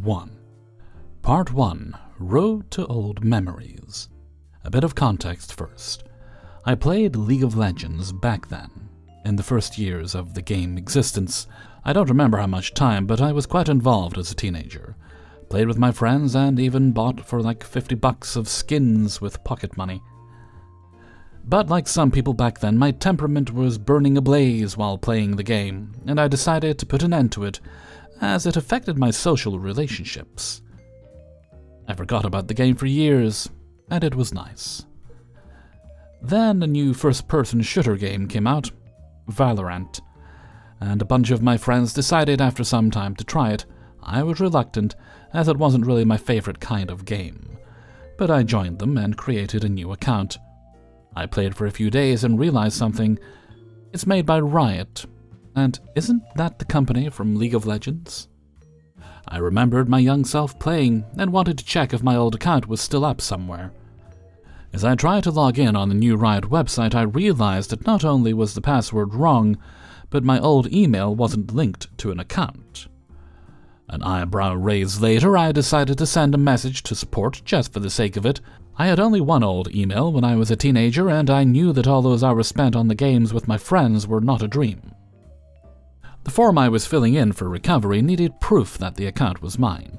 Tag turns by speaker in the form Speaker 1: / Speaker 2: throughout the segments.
Speaker 1: 1. Part 1. Road to Old Memories. A bit of context first. I played League of Legends back then, in the first years of the game existence. I don't remember how much time, but I was quite involved as a teenager. Played with my friends and even bought for like $50 of skins with pocket money. But like some people back then, my temperament was burning ablaze while playing the game, and I decided to put an end to it, as it affected my social relationships. I forgot about the game for years, and it was nice. Then a new first-person shooter game came out, Valorant, and a bunch of my friends decided after some time to try it. I was reluctant, as it wasn't really my favorite kind of game, but I joined them and created a new account. I played for a few days and realized something. It's made by Riot, and isn't that the company from League of Legends? I remembered my young self playing and wanted to check if my old account was still up somewhere. As I tried to log in on the new Riot website, I realized that not only was the password wrong, but my old email wasn't linked to an account. An eyebrow raised later, I decided to send a message to support just for the sake of it. I had only one old email when I was a teenager, and I knew that all those hours spent on the games with my friends were not a dream. The form I was filling in for recovery needed proof that the account was mine,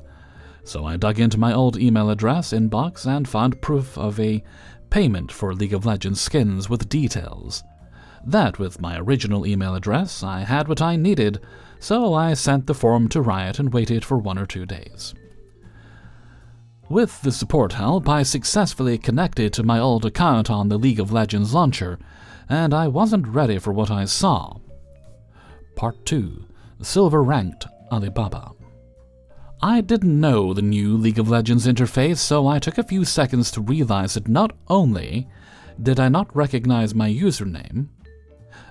Speaker 1: so I dug into my old email address inbox and found proof of a payment for League of Legends skins with details. That, with my original email address, I had what I needed, so I sent the form to Riot and waited for 1 or 2 days. With the support help, I successfully connected to my old account on the League of Legends launcher, and I wasn't ready for what I saw. Part 2. Silver Ranked Alibaba. I didn't know the new League of Legends interface, so I took a few seconds to realize that not only did I not recognize my username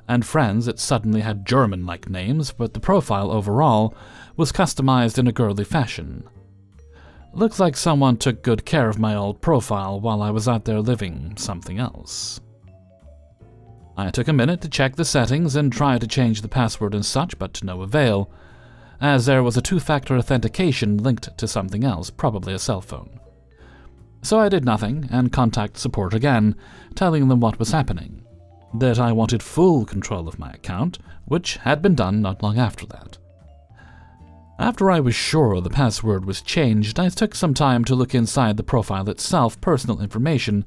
Speaker 1: and friends that suddenly had German-like names, but the profile overall was customized in a girly fashion. Looks like someone took good care of my old profile while I was out there living something else. I took a minute to check the settings and try to change the password and such, but to no avail, as there was a 2-factor authentication linked to something else, probably a cell phone. So I did nothing and contacted support again, telling them what was happening, that I wanted full control of my account, which had been done not long after that. After I was sure the password was changed, I took some time to look inside the profile itself, personal information,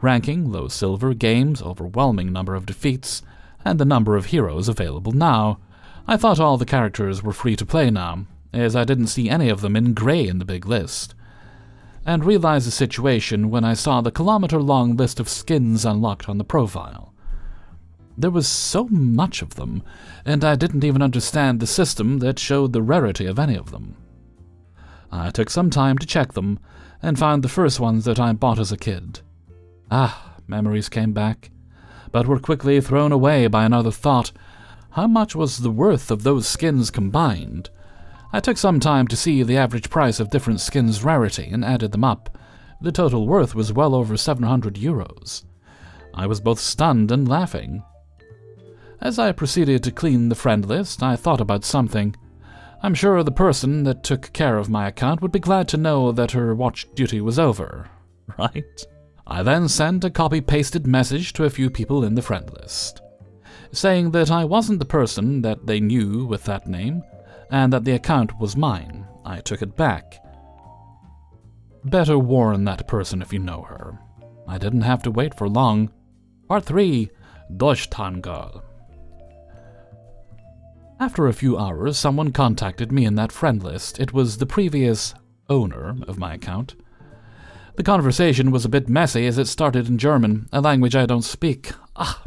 Speaker 1: ranking, low silver, games, overwhelming number of defeats, and the number of heroes available now. I thought all the characters were free to play now, as I didn't see any of them in grey in the big list, and realized the situation when I saw the kilometer-long list of skins unlocked on the profile. There was so much of them, and I didn't even understand the system that showed the rarity of any of them. I took some time to check them, and found the first ones that I bought as a kid. Memories came back, but were quickly thrown away by another thought. How much was the worth of those skins combined? I took some time to see the average price of different skins' rarity and added them up. The total worth was well over 700 euros. I was both stunned and laughing. As I proceeded to clean the friend list, I thought about something. I'm sure the person that took care of my account would be glad to know that her watch duty was over, right? I then sent a copy-pasted message to a few people in the friend list, saying that I wasn't the person that they knew with that name, and that the account was mine. I took it back. Better warn that person if you know her. I didn't have to wait for long. Part 3. Durchtangal. After a few hours, someone contacted me in that friend list. It was the previous owner of my account. The conversation was a bit messy as it started in German, a language I don't speak.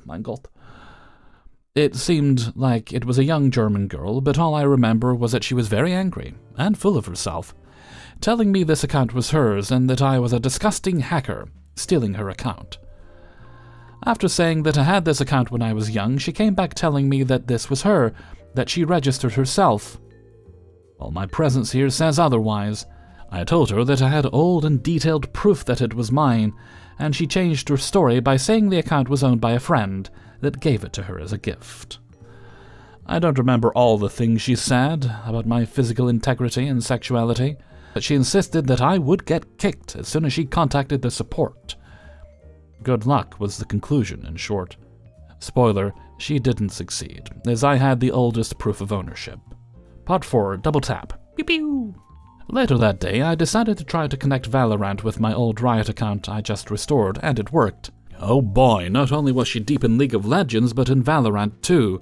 Speaker 1: Mein Gott. It seemed like it was a young German girl, but all I remember was that she was very angry and full of herself, telling me this account was hers and that I was a disgusting hacker, stealing her account. After saying that I had this account when I was young, she came back telling me that this was her, that she registered herself. Well, my presence here says otherwise. I told her that I had old and detailed proof that it was mine, and she changed her story by saying the account was owned by a friend that gave it to her as a gift. I don't remember all the things she said about my physical integrity and sexuality, but she insisted that I would get kicked as soon as she contacted the support. Good luck was the conclusion, in short. Spoiler, she didn't succeed, as I had the oldest proof of ownership. Part 4, double tap. Pew pew! Later that day, I decided to try to connect Valorant with my old Riot account I just restored, and it worked. Oh boy, not only was she deep in League of Legends, but in Valorant too.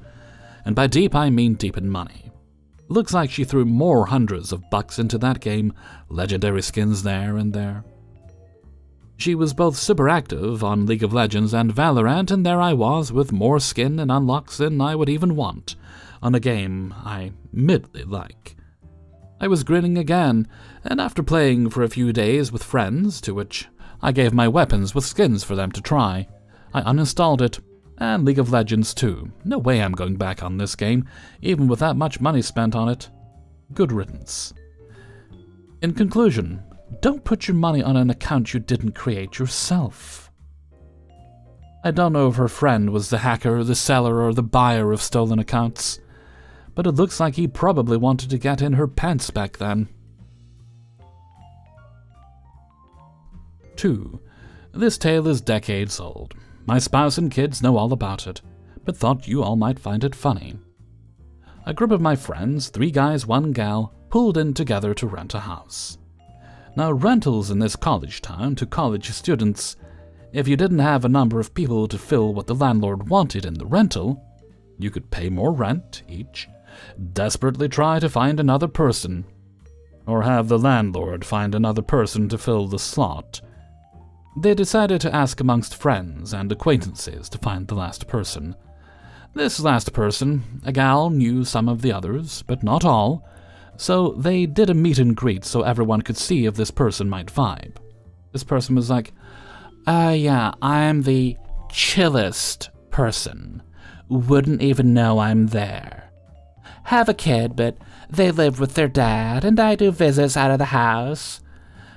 Speaker 1: And by deep, I mean deep in money. Looks like she threw more hundreds of bucks into that game, legendary skins there and there. She was both super active on League of Legends and Valorant, and there I was with more skin and unlocks than I would even want, on a game I middly like. I was grinning again, and after playing for a few days with friends, to which I gave my weapons with skins for them to try, I uninstalled it, and League of Legends too. No way I'm going back on this game, even with that much money spent on it. Good riddance. In conclusion, don't put your money on an account you didn't create yourself. I don't know if her friend was the hacker, the seller, or the buyer of stolen accounts, but it looks like he probably wanted to get in her pants back then. 2. This tale is decades old. My spouse and kids know all about it, but thought you all might find it funny. A group of my friends, 3 guys, 1 gal, pulled in together to rent a house. Now, rentals in this college town to college students, if you didn't have a number of people to fill what the landlord wanted in the rental, you could pay more rent each, desperately try to find another person, or have the landlord find another person to fill the slot. They decided to ask amongst friends and acquaintances to find the last person. This last person, a gal, knew some of the others, but not all, so they did a meet and greet so everyone could see if this person might vibe. This person was like, yeah, I'm the chillest person. Wouldn't even know I'm there. Have a kid, but they live with their dad, and I do visits out of the house.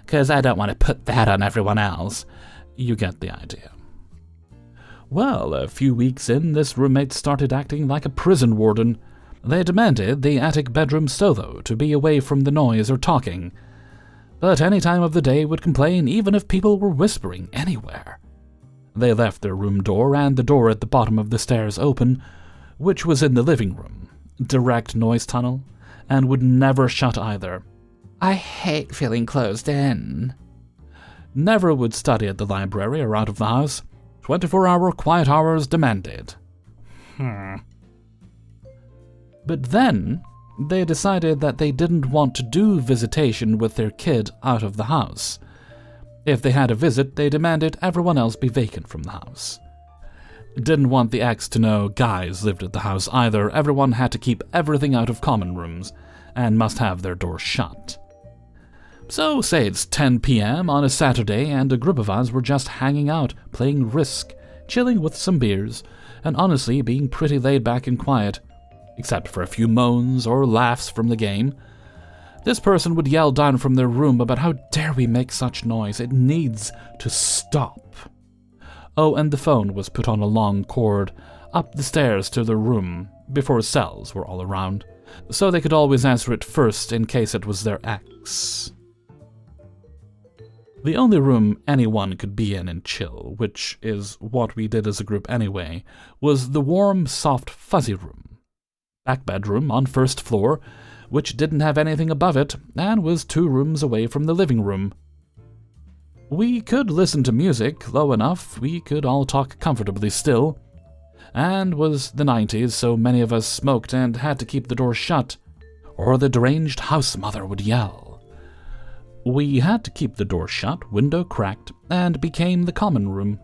Speaker 1: 'Cause I don't want to put that on everyone else. You get the idea. Well, a few weeks in, this roommate started acting like a prison warden. They demanded the attic bedroom solo to be away from the noise or talking, but any time of the day would complain even if people were whispering anywhere. They left their room door and the door at the bottom of the stairs open, which was in the living room, direct noise tunnel, and would never shut either. I hate feeling closed in. Never would study at the library or out of the house. 24-hour quiet hours demanded. But then, they decided that they didn't want to do visitation with their kid out of the house. If they had a visit, they demanded everyone else be vacant from the house. Didn't want the ex to know guys lived at the house either. Everyone had to keep everything out of common rooms, and must have their doors shut. So, say it's 10 p.m. on a Saturday, and a group of us were just hanging out, playing Risk, chilling with some beers, and honestly being pretty laid back and quiet, except for a few moans or laughs from the game. This person would yell down from their room about how dare we make such noise, it needs to stop. Oh, and the phone was put on a long cord up the stairs to their room, before cells were all around, so they could always answer it first in case it was their ex. The only room anyone could be in and chill, which is what we did as a group anyway, was the warm, soft, fuzzy room. Back bedroom on first floor, which didn't have anything above it, and was 2 rooms away from the living room. We could listen to music low enough, we could all talk comfortably still, and was the 90s, so many of us smoked and had to keep the door shut, or the deranged house mother would yell. We had to keep the door shut, window cracked, and became the common room.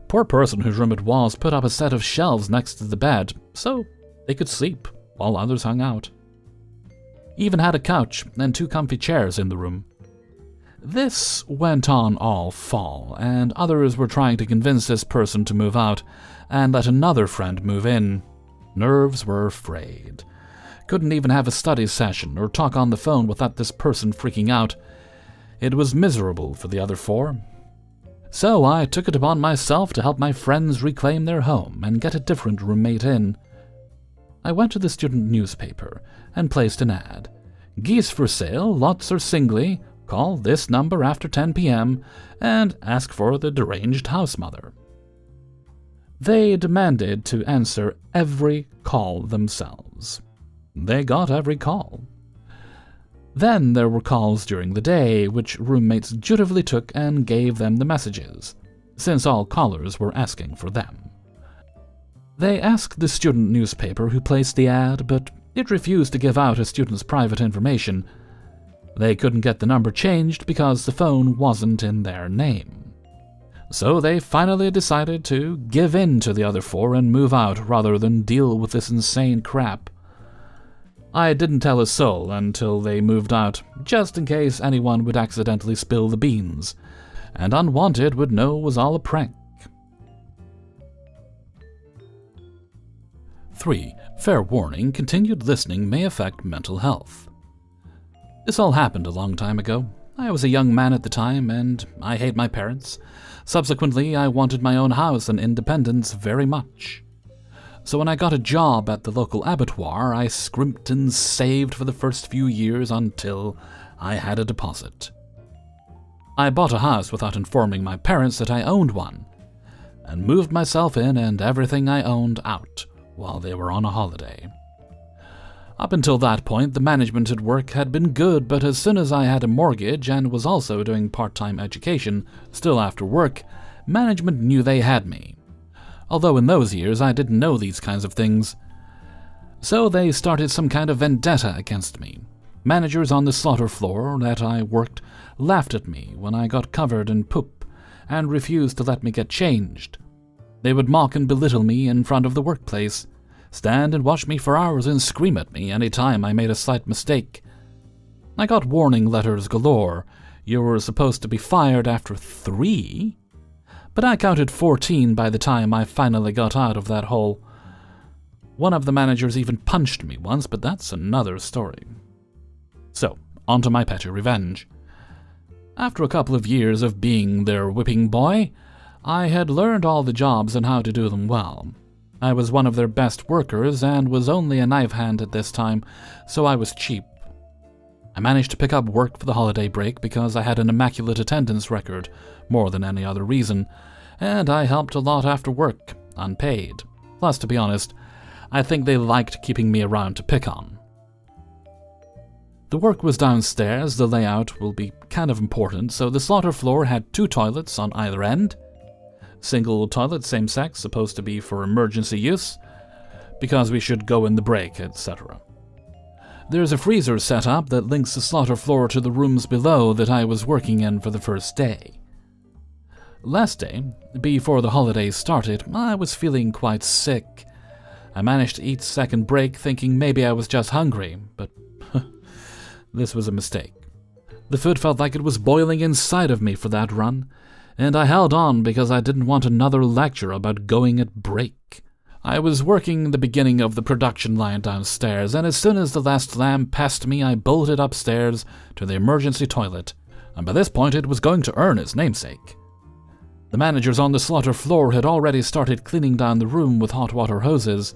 Speaker 1: Poor person whose room it was put up a set of shelves next to the bed, so they could sleep while others hung out. Even had a couch and 2 comfy chairs in the room. This went on all fall, and others were trying to convince this person to move out and let another friend move in. Nerves were frayed. Couldn't even have a study session or talk on the phone without this person freaking out. It was miserable for the other 4. So I took it upon myself to help my friends reclaim their home and get a different roommate in. I went to the student newspaper and placed an ad. Geese for sale, lots or singly, call this number after 10 p.m. and ask for the deranged house mother. They demanded to answer every call themselves. They got every call. Then there were calls during the day, which roommates dutifully took and gave them the messages, since all callers were asking for them. They asked the student newspaper who placed the ad, but it refused to give out a student's private information. They couldn't get the number changed because the phone wasn't in their name. So they finally decided to give in to the other four and move out rather than deal with this insane crap. I didn't tell a soul until they moved out, just in case anyone would accidentally spill the beans, and Unwanted would know it was all a prank. 3. Fair warning, continued listening may affect mental health. This all happened a long time ago. I was a young man at the time, and I hate my parents. Subsequently, I wanted my own house and independence very much. So when I got a job at the local abattoir, I scrimped and saved for the first few years until I had a deposit. I bought a house without informing my parents that I owned one, and moved myself in and everything I owned out while they were on a holiday. Up until that point, the management at work had been good, but as soon as I had a mortgage and was also doing part-time education still after work, management knew they had me. Although in those years I didn't know these kinds of things. So they started some kind of vendetta against me. Managers on the slaughter floor that I worked laughed at me when I got covered in poop and refused to let me get changed. They would mock and belittle me in front of the workplace, stand and watch me for hours and scream at me any time I made a slight mistake. I got warning letters galore. You were supposed to be fired after 3? But I counted 14 by the time I finally got out of that hole. One of the managers even punched me once, but that's another story. So, on to my PettyRevenge. After a couple of years of being their whipping boy, I had learned all the jobs and how to do them well. I was one of their best workers and was only a knife hand at this time, so I was cheap. I managed to pick up work for the holiday break because I had an immaculate attendance record, more than any other reason, and I helped a lot after work, unpaid. Plus, to be honest, I think they liked keeping me around to pick on. The work was downstairs. The layout will be kind of important, so the slaughter floor had 2 toilets on either end. Single toilet, same sex, supposed to be for emergency use, because we should go in the break, etc. There's a freezer set up that links the slaughter floor to the rooms below that I was working in for the first day. Last day, before the holidays started, I was feeling quite sick. I managed to eat second break thinking maybe I was just hungry, but this was a mistake. The food felt like it was boiling inside of me for that run, and I held on because I didn't want another lecture about going at break. I was working the beginning of the production line downstairs, and as soon as the last lamb passed me, I bolted upstairs to the emergency toilet, and by this point it was going to earn its namesake. The managers on the slaughter floor had already started cleaning down the room with hot water hoses.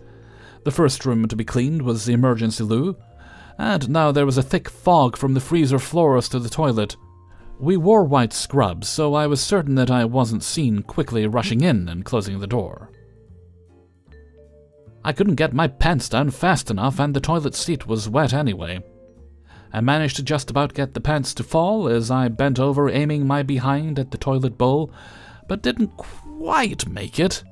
Speaker 1: The first room to be cleaned was the emergency loo, and now there was a thick fog from the freezer floors to the toilet. We wore white scrubs, so I was certain that I wasn't seen quickly rushing in and closing the door. I couldn't get my pants down fast enough, and the toilet seat was wet anyway. I managed to just about get the pants to fall as I bent over aiming my behind at the toilet bowl, but didn't quite make it.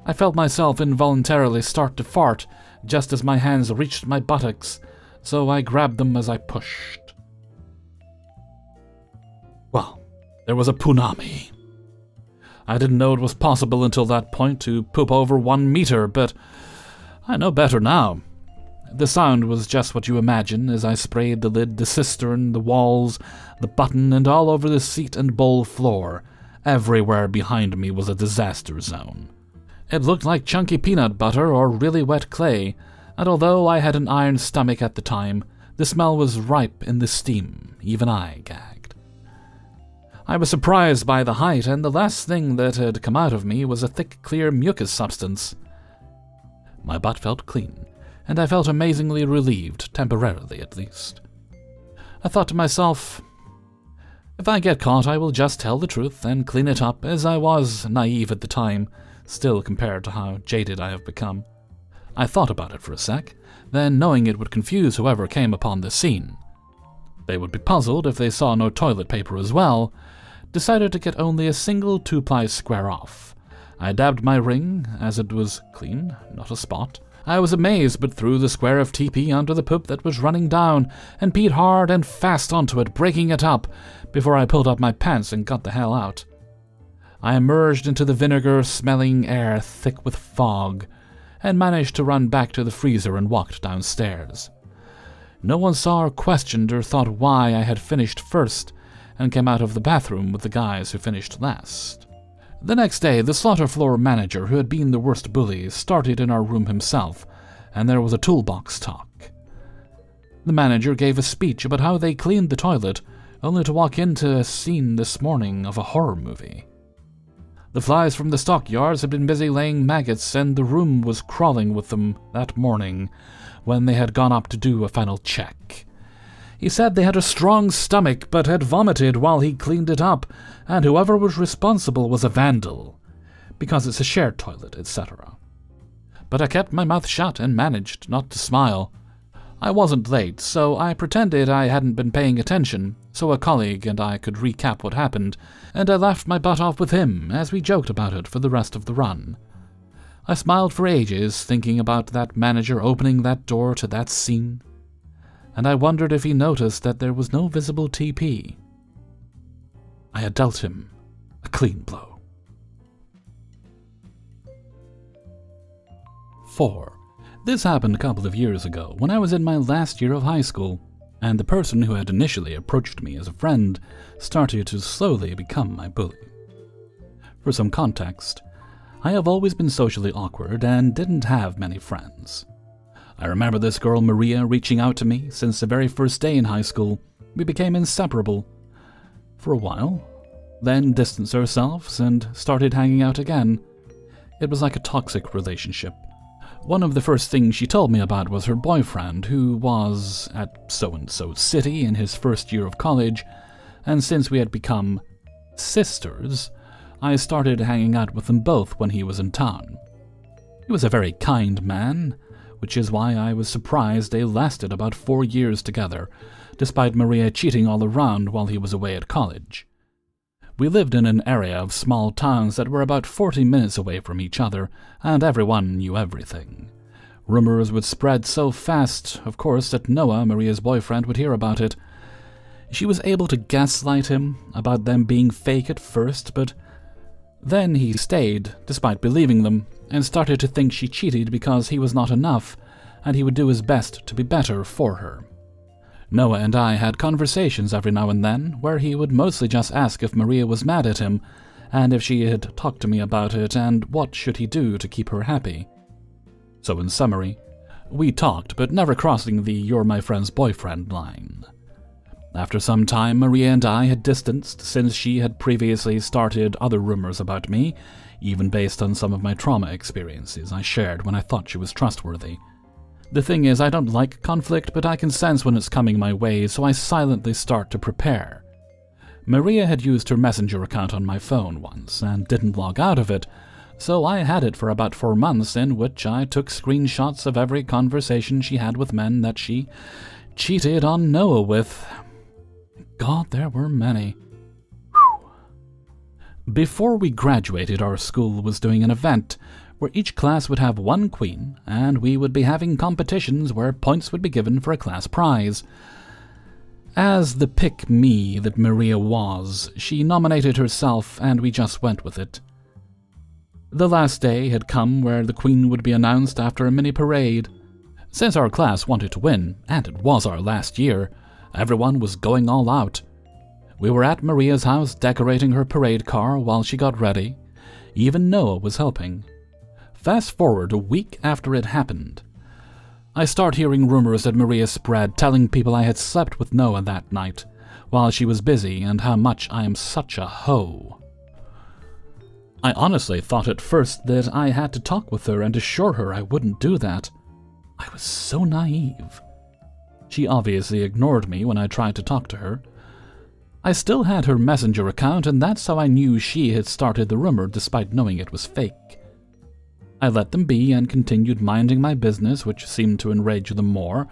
Speaker 1: I felt myself involuntarily start to fart just as my hands reached my buttocks, so I grabbed them as I pushed. Well, there was a punami. I didn't know it was possible until that point to poop over 1 meter, but I know better now. The sound was just what you imagine as I sprayed the lid, the cistern, the walls, the button, and all over the seat and bowl floor. Everywhere behind me was a disaster zone. It looked like chunky peanut butter or really wet clay, and although I had an iron stomach at the time, the smell was ripe in the steam. Even I gagged. I was surprised by the height, and the last thing that had come out of me was a thick, clear mucus substance. My butt felt clean, and I felt amazingly relieved, temporarily at least. I thought to myself, if I get caught, I will just tell the truth and clean it up, as I was naive at the time, still compared to how jaded I have become. I thought about it for a sec, then knowing it would confuse whoever came upon the scene. They would be puzzled if they saw no toilet paper as well, decided to get only a single 2-ply square off. I dabbed my ring, as it was clean, not a spot. I was amazed, but threw the square of TP onto the poop that was running down, and peed hard and fast onto it, breaking it up, before I pulled up my pants and got the hell out. I emerged into the vinegar-smelling air thick with fog, and managed to run back to the freezer and walked downstairs. No one saw or questioned or thought why I had finished first, and came out of the bathroom with the guys who finished last. The next day, the slaughter floor manager, who had been the worst bully, started in our room himself, and there was a toolbox talk. The manager gave a speech about how they cleaned the toilet, only to walk into a scene this morning of a horror movie. The flies from the stockyards had been busy laying maggots, and the room was crawling with them that morning, when they had gone up to do a final check. He said they had a strong stomach, but had vomited while he cleaned it up, and whoever was responsible was a vandal, because it's a shared toilet, etc. But I kept my mouth shut and managed not to smile. I wasn't late, so I pretended I hadn't been paying attention, so a colleague and I could recap what happened, and I laughed my butt off with him as we joked about it for the rest of the run. I smiled for ages, thinking about that manager opening that door to that scene, and I wondered if he noticed that there was no visible TP. I had dealt him a clean blow. 4. This happened a couple of years ago, when I was in my last year of high school, and the person who had initially approached me as a friend started to slowly become my bully. For some context, I have always been socially awkward and didn't have many friends. I remember this girl Maria reaching out to me since the very first day in high school. We became inseparable for a while, then distanced ourselves and started hanging out again. It was like a toxic relationship. One of the first things she told me about was her boyfriend, who was at so-and-so city in his first year of college, and since we had become sisters, I started hanging out with them both when he was in town. He was a very kind man, which is why I was surprised they lasted about 4 years together, despite Maria cheating all around while he was away at college. We lived in an area of small towns that were about 40 minutes away from each other, and everyone knew everything. Rumors would spread so fast, of course, that Noah, Maria's boyfriend, would hear about it. She was able to gaslight him about them being fake at first, but then he stayed, despite believing them, and started to think she cheated because he was not enough, and he would do his best to be better for her. Noah and I had conversations every now and then, where he would mostly just ask if Maria was mad at him, and if she had talked to me about it, and what should he do to keep her happy. So in summary, we talked, but never crossing the "you're my friend's boyfriend" line. After some time, Maria and I had distanced, since she had previously started other rumors about me, even based on some of my trauma experiences I shared when I thought she was trustworthy. The thing is, I don't like conflict, but I can sense when it's coming my way, so I silently start to prepare. Maria had used her Messenger account on my phone once, and didn't log out of it, so I had it for about 4 months, in which I took screenshots of every conversation she had with men that she cheated on Noah with. God, there were many. Whew. Before we graduated, our school was doing an event where each class would have one queen, and we would be having competitions where points would be given for a class prize. As the pick-me that Maria was, she nominated herself, and we just went with it. The last day had come where the queen would be announced after a mini-parade. Since our class wanted to win, and it was our last year, everyone was going all out. We were at Maria's house decorating her parade car while she got ready. Even Noah was helping. Fast forward a week after it happened. I start hearing rumors that Maria spread, telling people I had slept with Noah that night, while she was busy, and how much I am such a hoe. I honestly thought at first that I had to talk with her and assure her I wouldn't do that. I was so naive. She obviously ignored me when I tried to talk to her. I still had her Messenger account, and that's how I knew she had started the rumor despite knowing it was fake. I let them be and continued minding my business, which seemed to enrage them more,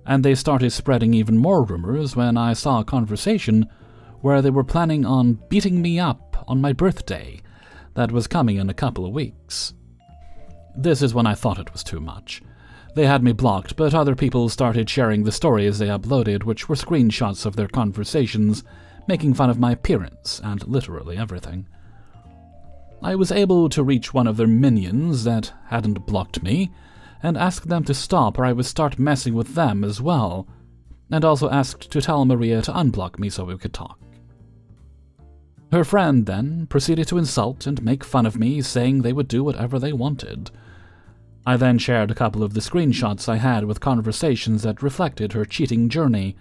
Speaker 1: and they started spreading even more rumors when I saw a conversation where they were planning on beating me up on my birthday that was coming in a couple of weeks. This is when I thought it was too much. They had me blocked, but other people started sharing the stories they uploaded, which were screenshots of their conversations, making fun of my appearance and literally everything. I was able to reach one of their minions that hadn't blocked me, and ask them to stop or I would start messing with them as well, and also asked to tell Maria to unblock me so we could talk. Her friend then proceeded to insult and make fun of me, saying they would do whatever they wanted. I then shared a couple of the screenshots I had with conversations that reflected her cheating journey,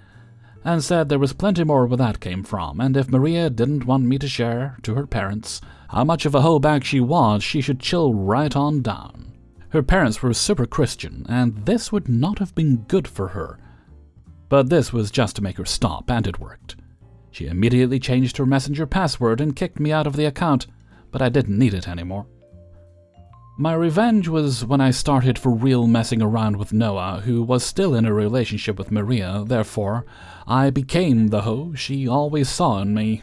Speaker 1: and said there was plenty more where that came from, and if Maria didn't want me to share to her parents how much of a hoebag she was, she should chill right on down. Her parents were super Christian, and this would not have been good for her. But this was just to make her stop, and it worked. She immediately changed her Messenger password and kicked me out of the account, but I didn't need it anymore. My revenge was when I started for real messing around with Noah, who was still in a relationship with Maria. Therefore, I became the hoe she always saw in me.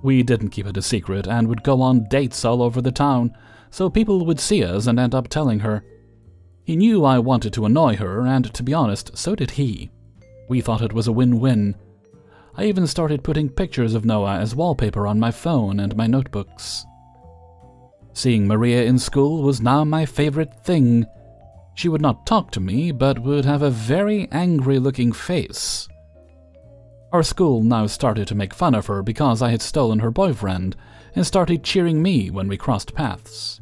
Speaker 1: We didn't keep it a secret and would go on dates all over the town, so people would see us and end up telling her. He knew I wanted to annoy her, and to be honest, so did he. We thought it was a win-win. I even started putting pictures of Noah as wallpaper on my phone and my notebooks. Seeing Maria in school was now my favorite thing. She would not talk to me, but would have a very angry-looking face. Our school now started to make fun of her because I had stolen her boyfriend, and started cheering me when we crossed paths.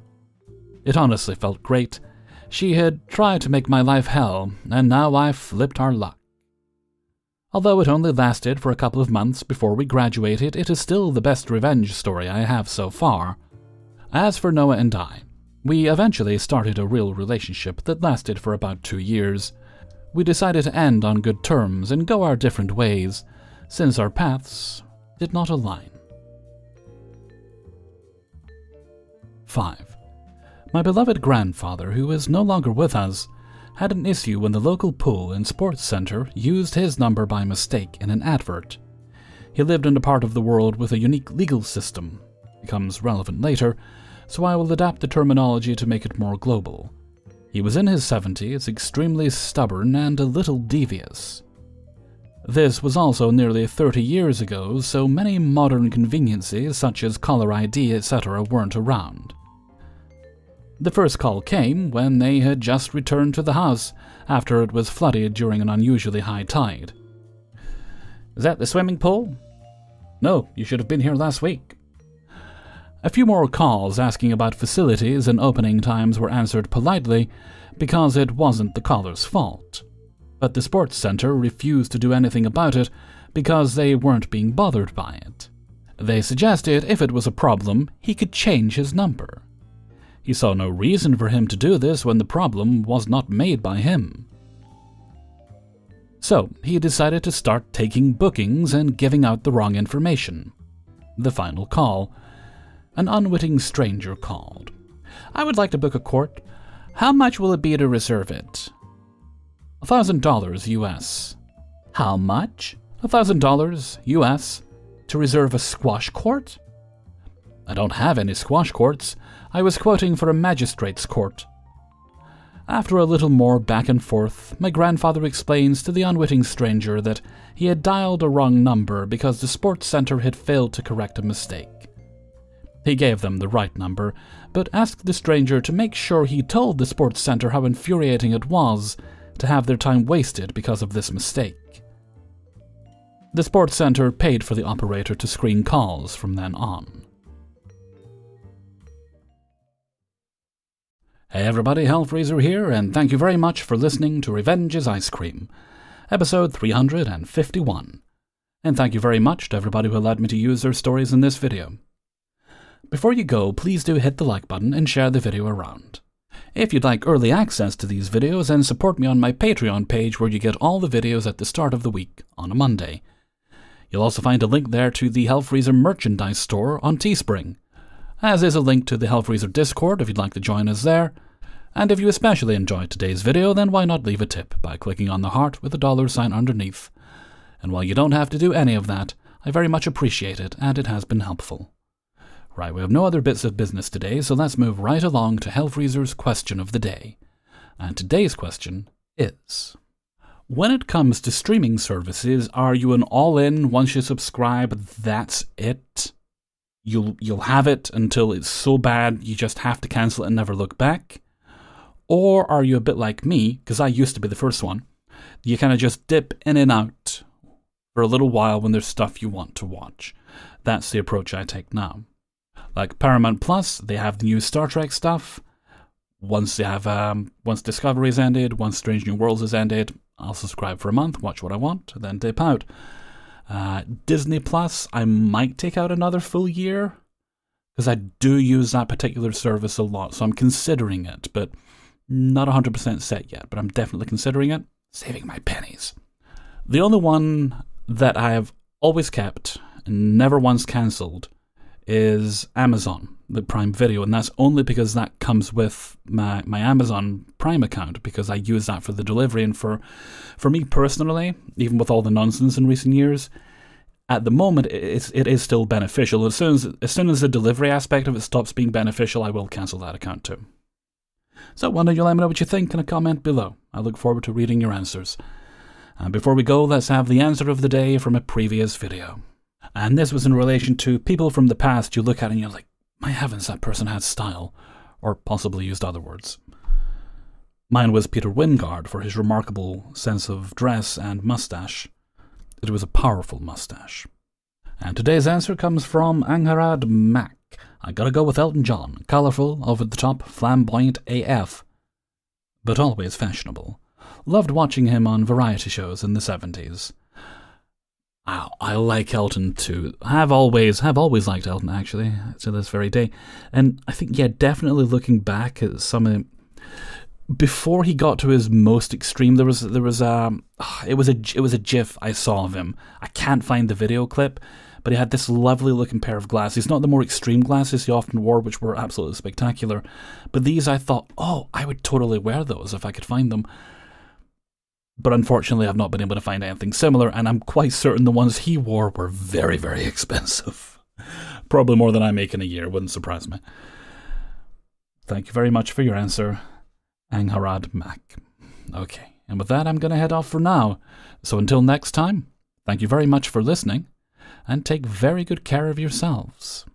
Speaker 1: It honestly felt great. She had tried to make my life hell, and now I flipped our luck. Although it only lasted for a couple of months before we graduated, it is still the best revenge story I have so far. As for Noah and I, we eventually started a real relationship that lasted for about 2 years. We decided to end on good terms and go our different ways, since our paths did not align. 5. My beloved grandfather, who is no longer with us, had an issue when the local pool and sports center used his number by mistake in an advert. He lived in a part of the world with a unique legal system. Becomes relevant later, so I will adapt the terminology to make it more global. He was in his 70s, extremely stubborn and a little devious. This was also nearly 30 years ago, so many modern conveniences such as caller ID, etc. weren't around. The first call came when they had just returned to the house after it was flooded during an unusually high tide. "Is that the swimming pool?" "No, you should have been here last week." A few more calls asking about facilities and opening times were answered politely because it wasn't the caller's fault. But the sports center refused to do anything about it because they weren't being bothered by it. They suggested if it was a problem, he could change his number. He saw no reason for him to do this when the problem was not made by him. So, he decided to start taking bookings and giving out the wrong information. The final call. An unwitting stranger called. "I would like to book a court. How much will it be to reserve it?" $1,000 US. "How much?" $1,000 US. To reserve a squash court? "I don't have any squash courts. I was quoting for a magistrate's court." After a little more back and forth, my grandfather explains to the unwitting stranger that he had dialed a wrong number because the sports center had failed to correct a mistake. He gave them the right number, but asked the stranger to make sure he told the sports center how infuriating it was to have their time wasted because of this mistake. The sports center paid for the operator to screen calls from then on. Hey everybody, Hellfreezer here, and thank you very much for listening to Revenge is Ice Cream, episode 351. And thank you very much to everybody who allowed me to use their stories in this video. Before you go, please do hit the like button and share the video around. If you'd like early access to these videos, then support me on my Patreon page where you get all the videos at the start of the week on a Monday. You'll also find a link there to the Hellfreezer merchandise store on Teespring, as is a link to the Hellfreezer Discord if you'd like to join us there. And if you especially enjoyed today's video, then why not leave a tip by clicking on the heart with a $sign underneath. And while you don't have to do any of that, I very much appreciate it, and it has been helpful. Right, we have no other bits of business today, so let's move right along to Hellfreezer's question of the day. And today's question is: when it comes to streaming services, are you an all-in, once you subscribe, that's it? You'll have it until it's so bad you just have to cancel it and never look back? Or are you a bit like me, because I used to be the first one, you kind of just dip in and out for a little while when there's stuff you want to watch? That's the approach I take now. Like Paramount Plus, they have the new Star Trek stuff. Once Discovery's ended, once Strange New Worlds has ended, I'll subscribe for a month, watch what I want, then dip out. Disney Plus, I might take out another full year, because I do use that particular service a lot, so I'm considering it, but not 100% set yet, but I'm definitely considering it, saving my pennies. The only one that I have always kept and never once cancelled is Amazon, the Prime Video, and that's only because that comes with my Amazon Prime account, because I use that for the delivery, and for me personally, even with all the nonsense in recent years, at the moment it is still beneficial. As soon as the delivery aspect of it stops being beneficial, I will cancel that account too. So why don't you let me know what you think in a comment below. I look forward to reading your answers. And before we go, let's have the answer of the day from a previous video. And this was in relation to people from the past you look at and you're like, my heavens, that person had style. Or possibly used other words. Mine was Peter Wyngarde for his remarkable sense of dress and mustache. It was a powerful mustache. And today's answer comes from Angharad Mac. I gotta go with Elton John. Colourful, over-the-top, flamboyant AF. But always fashionable. Loved watching him on variety shows in the 70s. I like Elton too. Have always liked Elton, actually, to this very day. And I think, yeah, definitely looking back at some of... Before he got to his most extreme, it was a GIF I saw of him. I can't find the video clip, but he had this lovely looking pair of glasses. Not the more extreme glasses he often wore, which were absolutely spectacular, but these I thought, oh, I would totally wear those if I could find them. But unfortunately, I've not been able to find anything similar, and I'm quite certain the ones he wore were very, very expensive. Probably more than I make in a year, wouldn't surprise me. Thank you very much for your answer, Angharad Mac. Okay, and with that, I'm going to head off for now. So until next time, thank you very much for listening, and take very good care of yourselves.